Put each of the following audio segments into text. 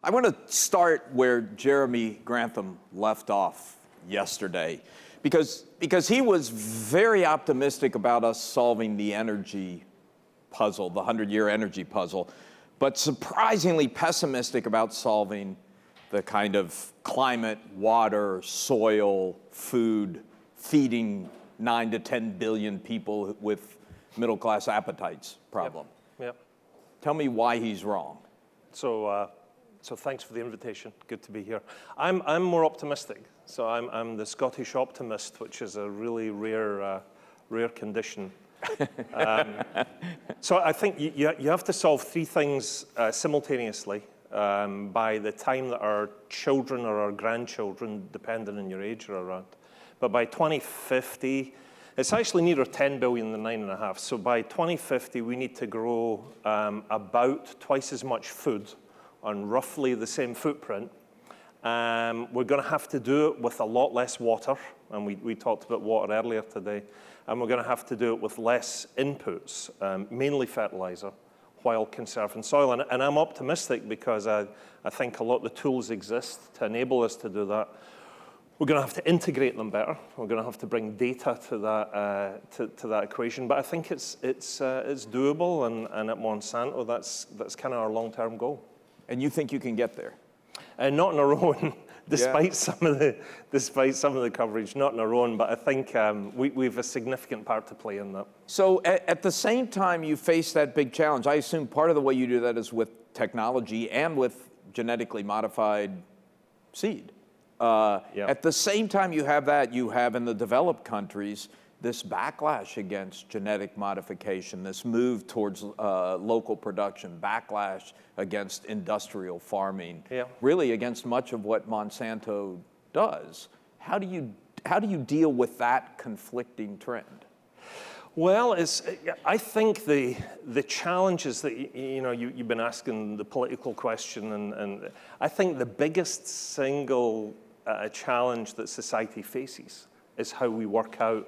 I want to start where Jeremy Grantham left off yesterday, because he was very optimistic about us solving the energy puzzle, the 100-year energy puzzle, but surprisingly pessimistic about solving the kind of climate, water, soil, food, feeding 9 to 10 billion people with middle-class appetites problem. Yep. Tell me why he's wrong. So thanks for the invitation. Good to be here. I'm more optimistic. So I'm the Scottish optimist, which is a really rare condition. So I think you have to solve three things simultaneously by the time that our children or our grandchildren, depending on your age, are around. But by 2050, it's actually nearer 10 billion than 9.5. So by 2050, we need to grow about twice as much food on roughly the same footprint. We're going to have to do it with a lot less water, and we talked about water earlier today, and we're going to have to do it with less inputs, mainly fertilizer, while conserving soil. And I'm optimistic because I think a lot of the tools exist to enable us to do that. We're going to have to integrate them better. We're going to have to bring data to that equation. But I think it's doable, and at Monsanto, that's kind of our long-term goal. And you think you can get there? Not on our own, despite some of the coverage, not on our own. But I think we have a significant part to play in that. So at the same time you face that big challenge, I assume part of the way you do that is with technology and with genetically modified seed. At the same time you have that, you have in the developed countries this backlash against genetic modification, this move towards local production, backlash against industrial farming, really against much of what Monsanto does. How do you deal with that conflicting trend? Well, I think the challenges that you've been asking, the political question, and I think the biggest single challenge that society faces is how we work out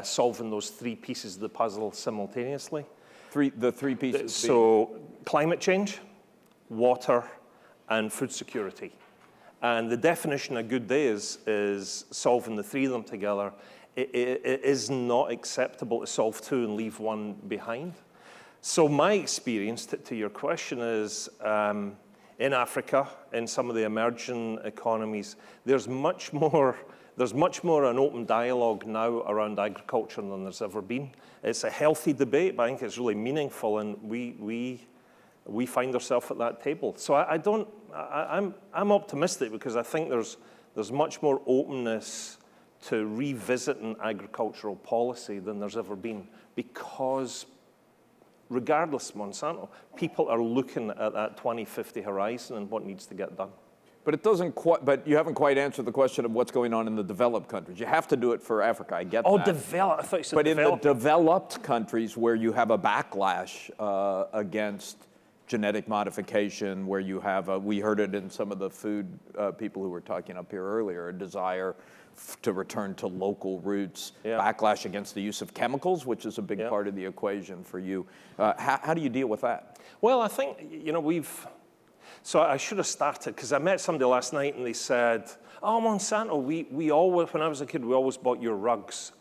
solving those three pieces of the puzzle simultaneously. The three pieces. So climate change, water, and food security. And the definition of good day is solving the three of them together. It is not acceptable to solve two and leave one behind. So my experience, to your question, is in Africa, in some of the emerging economies, there's much more an open dialogue now around agriculture than there's ever been. It's a healthy debate, but I think it's really meaningful, and we find ourselves at that table. So I'm optimistic because I think there's much more openness to revisiting agricultural policy than there's ever been, because regardless of Monsanto, people are looking at that 2050 horizon and what needs to get done. But it doesn't quite. But you haven't quite answered the question of what's going on in the developed countries. You have to do it for Africa. I get that. Oh, develop. I thought you said but developed. In the developed countries where you have a backlash against genetic modification, where you have we heard it in some of the food people who were talking up here earlier, a desire to return to local roots, backlash against the use of chemicals, which is a big part of the equation for you. How do you deal with that? Well, I think So I should have started, because I met somebody last night and they said, "Oh, Monsanto, we always, when I was a kid, we always bought your rugs."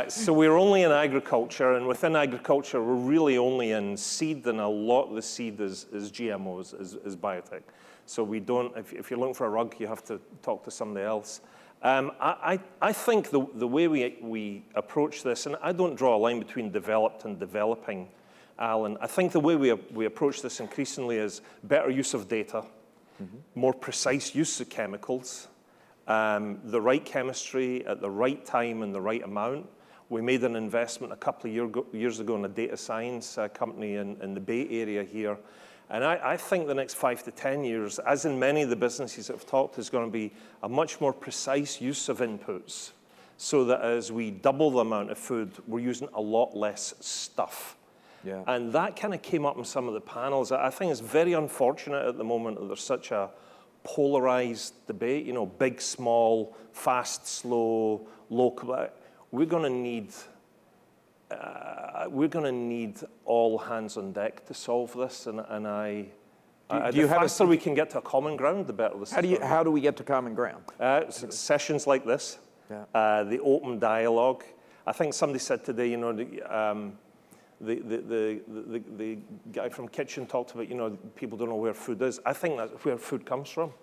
So we're only in agriculture, and within agriculture, we're really only in seed, and a lot of the seed is GMOs, is biotech. So we don't, if you're looking for a rug, you have to talk to somebody else. I think the way we approach this, and I don't draw a line between developed and developing, Alan. I think the way we approach this increasingly is better use of data, more precise use of chemicals, the right chemistry at the right time and the right amount. We made an investment a couple of years ago in a data science company in the Bay Area here. And I think the next 5 to 10 years, as in many of the businesses that I've talked, is going to be a much more precise use of inputs, so that as we double the amount of food, we're using a lot less stuff. Yeah. And that kind of came up in some of the panels. I think it's very unfortunate at the moment that there's such a polarized debate, big, small, fast, slow, local. We're going to need we're going to need all hands on deck to solve this, and do you the faster we can get to a common ground, the better this is. How do we get to common ground? Sessions like this, the open dialogue. I think somebody said today, you know, the guy from Kitchen talked about, you know, people don't know where food is. I think that's where food comes from.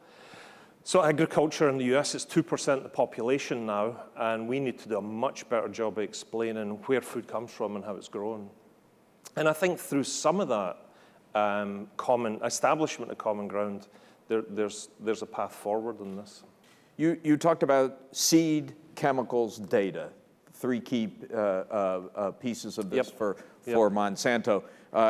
So agriculture in the US is 2% of the population now, and we need to do a much better job of explaining where food comes from and how it's grown. And I think through some of that common establishment of common ground, there's a path forward in this. You talked about seed, chemicals, data, three key pieces of this for Monsanto.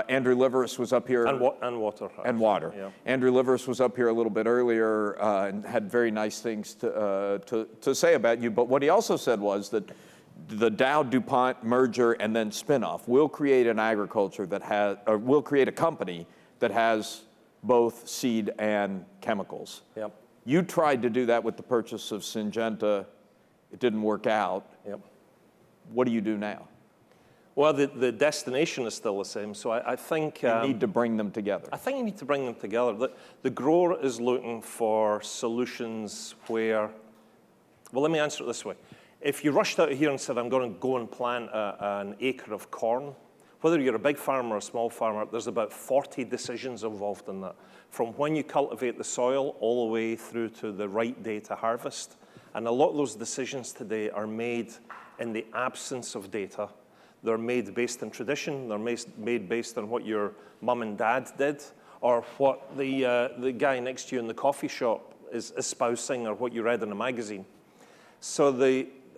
Andrew Liveris was up here. And water. And water. Yeah. Andrew Liveris was up here a little bit earlier and had very nice things to say about you. But what he also said was that the Dow-DuPont merger and then spinoff will create an agriculture that has, or will create a company that has both seed and chemicals. Yep. You tried to do that with the purchase of Syngenta. It didn't work out. Yep. What do you do now? Well, the destination is still the same, so I think... You need to bring them together. I think you need to bring them together. The grower is looking for solutions where... Well, let me answer it this way. If you rushed out of here and said, I'm going to go and plant an acre of corn, whether you're a big farmer or a small farmer, there's about 40 decisions involved in that, from when you cultivate the soil all the way through to the right day to harvest. And a lot of those decisions today are made in the absence of data. They're made based on tradition. They're made based on what your mum and dad did, or what the guy next to you in the coffee shop is espousing, or what you read in a magazine. So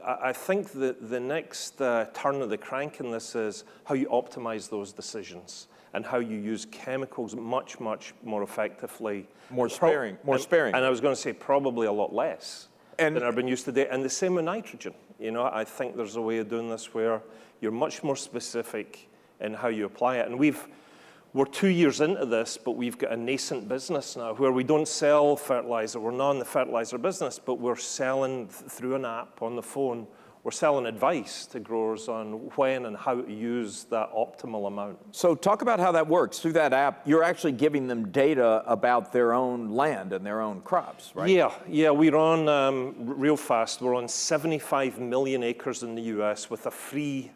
I think that the next turn of the crank in this is how you optimize those decisions and how you use chemicals much, much more effectively. More sparing. And I was going to say probably a lot less than are being used today. And the same with nitrogen. You know, I think there's a way of doing this where you're much more specific in how you apply it. And we're 2 years into this, but we've got a nascent business now where we don't sell fertilizer. We're not in the fertilizer business, but we're selling through an app on the phone. We're selling advice to growers on when and how to use that optimal amount. So talk about how that works. Through that app, you're actually giving them data about their own land and their own crops, right? Yeah, we're on, real fast, we're on 75 million acres in the US with a free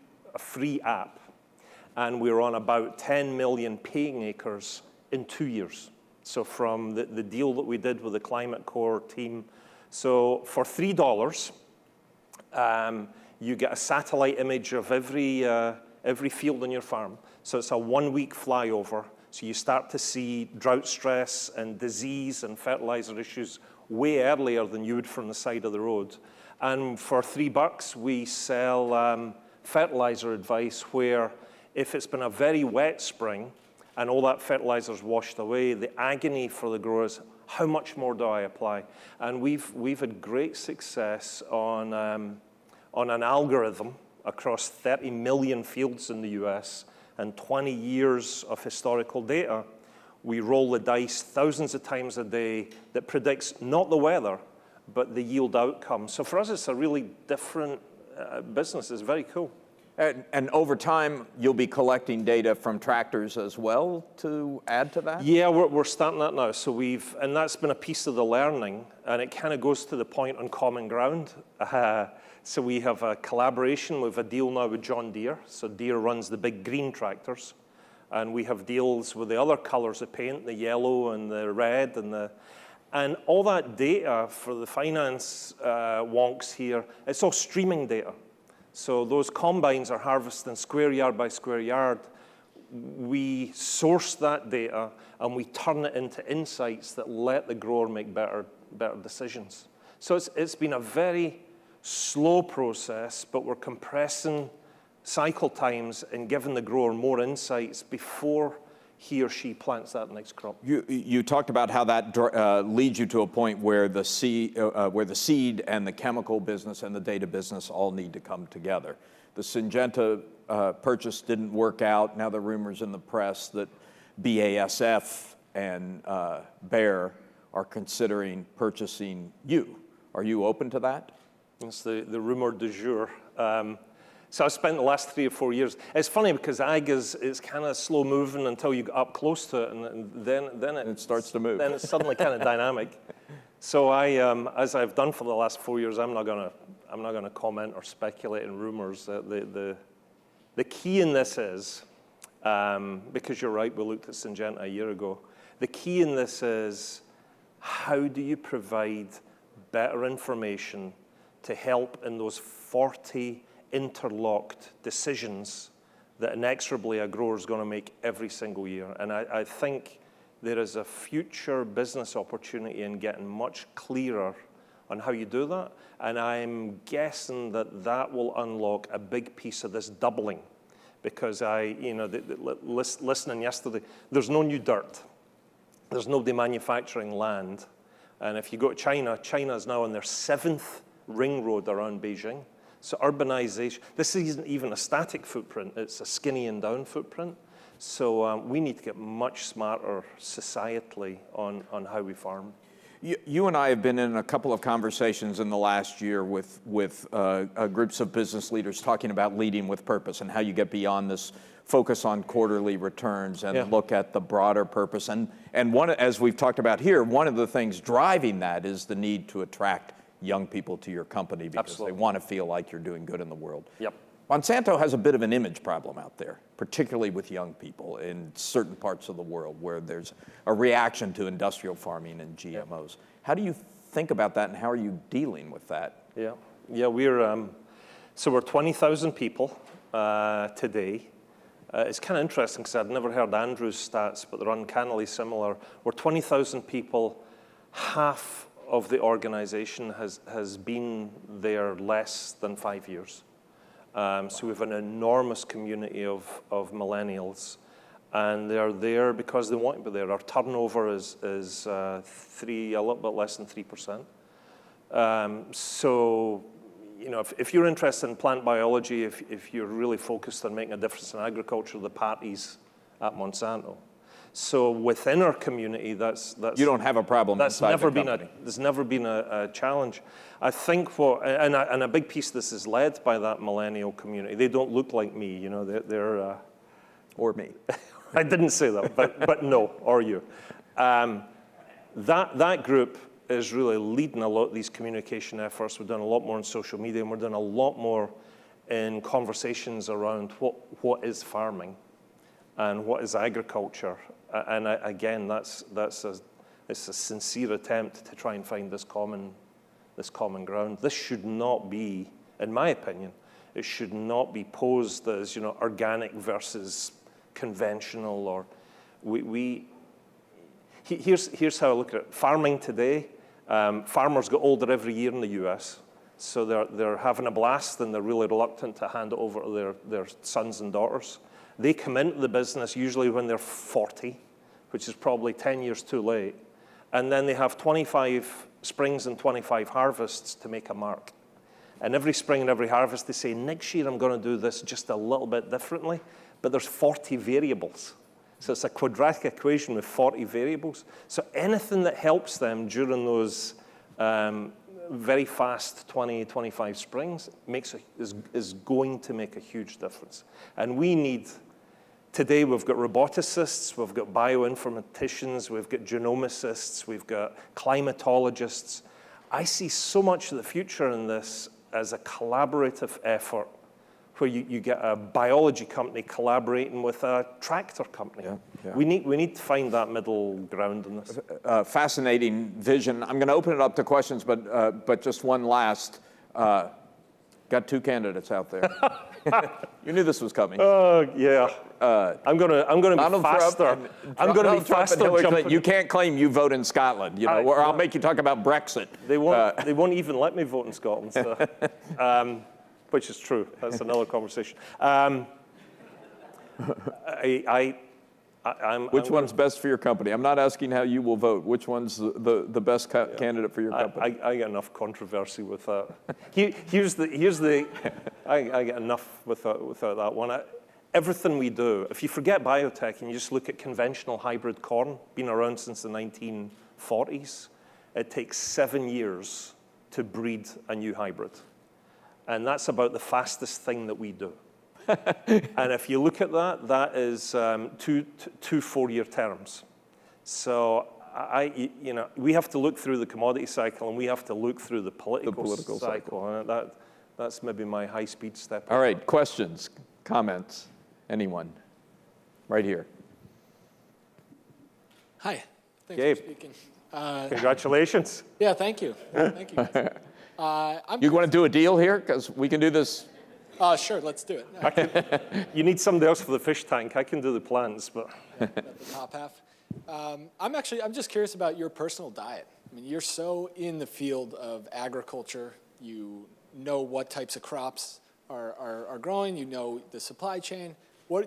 app. And we're on about 10 million paying acres in 2 years. So from the deal that we did with the Climate Corps team, so for $3, you get a satellite image of every field on your farm. So it's a 1 week flyover. So you start to see drought stress and disease and fertilizer issues way earlier than you would from the side of the road. And for $3, we sell fertilizer advice where if it's been a very wet spring and all that fertilizer's washed away, the agony for the growers, how much more do I apply? And we've had great success on an algorithm across 30 million fields in the US and 20 years of historical data. We roll the dice thousands of times a day that predicts not the weather, but the yield outcome. So for us, it's a really different business. It's very cool. And over time, you'll be collecting data from tractors as well to add to that? Yeah, we're starting that now. So and that's been a piece of the learning, and it kind of goes to the point on common ground. So we have a collaboration. We have a deal now with John Deere. So Deere runs the big green tractors, and we have deals with the other colors of paint, the yellow and the red and all that data for the finance wonks here. It's all streaming data. So those combines are harvesting square yard by square yard. We source that data and we turn it into insights that let the grower make better decisions. So it's been a very slow process, but we're compressing cycle times and giving the grower more insights before he or she plants that next crop. You talked about how that leads you to a point where the seed and the chemical business and the data business all need to come together. The Syngenta purchase didn't work out. Now the rumors in the press that BASF and Bayer are considering purchasing you. Are you open to that? It's the rumor du jour. So I spent the last 3 or 4 years. It's funny because ag is kind of slow moving until you get up close to it, and then it starts to move. Then it's suddenly kind of dynamic. So I, as I've done for the last 4 years, I'm not gonna comment or speculate in rumors. The key in this is, because you're right, we looked at Syngenta a year ago. The key in this is, how do you provide better information to help in those 40 interlocked decisions that inexorably a grower is going to make every single year? And I think there is a future business opportunity in getting much clearer on how you do that. And I'm guessing that that will unlock a big piece of this doubling. Because listening yesterday, there's no new dirt. There's no demanufacturing land. And if you go to China, China is now on their 7th ring road around Beijing. So urbanization, this isn't even a static footprint, it's a skinny and down footprint. So we need to get much smarter societally on how we farm. You and I have been in a couple of conversations in the last year with groups of business leaders talking about leading with purpose and how you get beyond this focus on quarterly returns and look at the broader purpose. And one, as we've talked about here, one of the things driving that is the need to attract young people to your company because they want to feel like you're doing good in the world. Yep. Monsanto has a bit of an image problem out there, particularly with young people in certain parts of the world where there's a reaction to industrial farming and GMOs. Yep. How do you think about that, and how are you dealing with that? Yeah, we're 20,000 people today. It's kind of interesting because I'd never heard Andrew's stats, but they're uncannily similar. We're 20,000 people. Half of the organization has been there less than 5 years. So we have an enormous community of millennials, and they're there because they want to be there. Our turnover is a little bit less than 3%. So, if you're interested in plant biology, if you're really focused on making a difference in agriculture, the party's at Monsanto. So within our community, that's you don't have a problem. There's never been a challenge. I think and a big piece of this is led by that millennial community. They don't look like me, they're or me. I didn't say that, but no, or you. That group is really leading a lot of these communication efforts. We've done a lot more on social media, and we're doing a lot more in conversations around what is farming and what is agriculture. And again, it's a sincere attempt to try and find this common ground. This should not be, in my opinion, it should not be posed as organic versus conventional. Or here's how I look at it. Farming today, farmers get older every year in the U.S. So they're having a blast, and they're really reluctant to hand it over to their sons and daughters. They come into the business usually when they're 40, which is probably 10 years too late. And then they have 25 springs and 25 harvests to make a mark. And every spring and every harvest, they say, next year I'm going to do this just a little bit differently. But there's 40 variables. So it's a quadratic equation with 40 variables. So anything that helps them during those very fast 20, 25 springs is going to make a huge difference. And we need... Today, we've got roboticists, we've got bioinformaticians, we've got genomicists, we've got climatologists. I see so much of the future in this as a collaborative effort where you get a biology company collaborating with a tractor company. Yeah. We need to find that middle ground in this. Fascinating vision. I'm going to open it up to questions, but just one last. Got 2 candidates out there. You knew this was coming. Oh yeah. I'm gonna be faster. I'm gonna be faster. You can't claim you vote in Scotland, or I'll make you talk about Brexit. They won't even let me vote in Scotland, so, which is true. That's another conversation. Which one's best for your company? I'm not asking how you will vote. Which one's the best candidate for your company? I get enough controversy with that. Here's the I get enough without that one. Everything we do, if you forget biotech and you just look at conventional hybrid corn, been around since the 1940s, it takes 7 years to breed a new hybrid. And that's about the fastest thing that we do. And if you look at that, that is two 4-year terms. So we have to look through the commodity cycle, and we have to look through the political cycle. And that's maybe my high-speed step. All right, questions, comments, anyone? Right here. Hi, thanks Gabe. for speaking. Congratulations. Yeah, thank you. Thank you. You want to do a deal here? Because we can do this. Sure, let's do it. You need somebody else for the fish tank. I can do the plants, but. At the top half. I'm just curious about your personal diet. I mean, you're so in the field of agriculture. You know what types of crops are growing. You know the supply chain.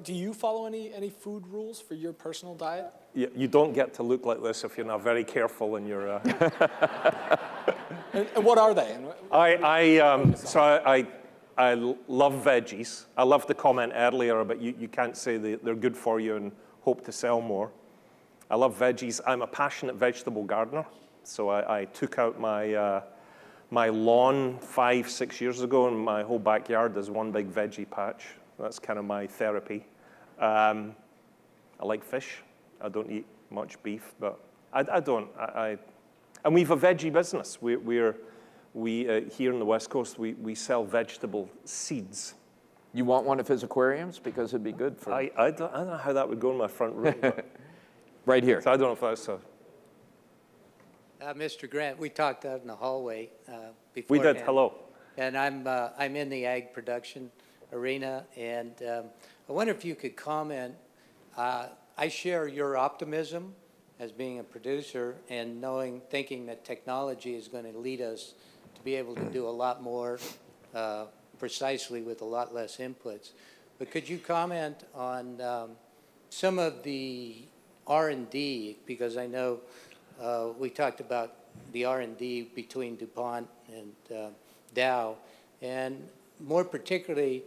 Do you follow any food rules for your personal diet? You don't get to look like this if you're not very careful in your. And what are they? I love veggies. I loved the comment earlier about you can't say they're good for you and hope to sell more. I love veggies. I'm a passionate vegetable gardener. So I took out my lawn 5-6 years ago, and my whole backyard is one big veggie patch. That's kind of my therapy. I like fish. I don't eat much beef, but I don't. And we have a veggie business. We here in the West Coast, we sell vegetable seeds. You want one of his aquariums? Because it'd be good for... I don't know how that would go in my front room. Right here. So I don't know if that's a... Mr. Grant, we talked out in the hallway before. We did, hello. And I'm in the ag production arena, and I wonder if you could comment. I share your optimism as being a producer and thinking that technology is going to lead us to be able to do a lot more precisely with a lot less inputs. But could you comment on some of the R&D, because I know we talked about the R&D between DuPont and Dow, and more particularly,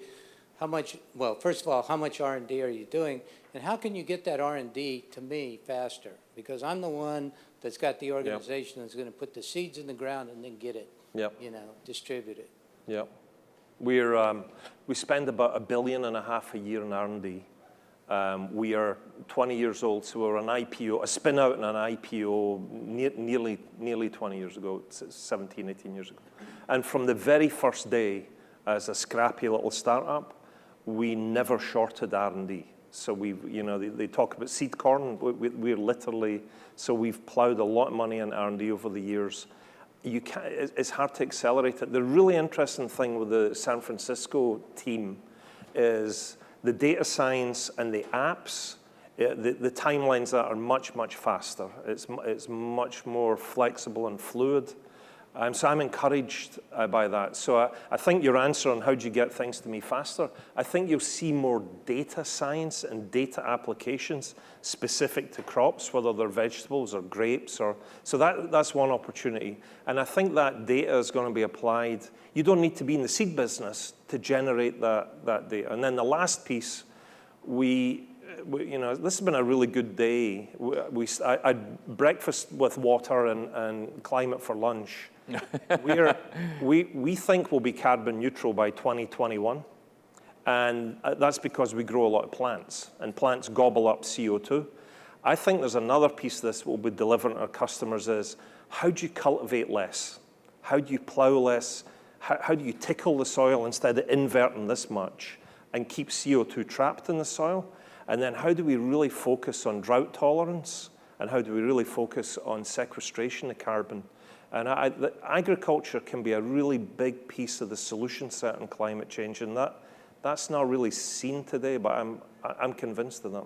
first of all, how much R&D are you doing, and how can you get that R&D to me faster? Because I'm the one that's got the organization that's going to put the seeds in the ground and then get it, distribute it. Yep. We spend about $1.5 billion a year in R&D. We are 20 years old, so we're an IPO, a spin out and an IPO nearly 20 years ago, 17, 18 years ago. And from the very first day, as a scrappy little startup, we never shorted R&D. So they talk about seed corn. We're literally, so we've plowed a lot of money in R&D over the years. It's hard to accelerate it. The really interesting thing with the San Francisco team is the data science and the apps, the timelines that are much, much faster. It's much more flexible and fluid. So I'm encouraged by that. So I think your answer on how do you get things to me faster, I think you'll see more data science and data applications specific to crops, whether they're vegetables or grapes. So that's one opportunity. And I think that data is going to be applied. You don't need to be in the seed business to generate that data. And then the last piece, this has been a really good day. I had breakfast with water and climate for lunch. We think we'll be carbon neutral by 2021, and that's because we grow a lot of plants, and plants gobble up CO2. I think there's another piece of this we'll be delivering to our customers is, how do you cultivate less? How do you plow less? How do you tickle the soil instead of inverting this much and keep CO2 trapped in the soil? And then how do we really focus on drought tolerance? And how do we really focus on sequestration of carbon? And agriculture can be a really big piece of the solution set in climate change, and that's not really seen today, but I'm convinced of that.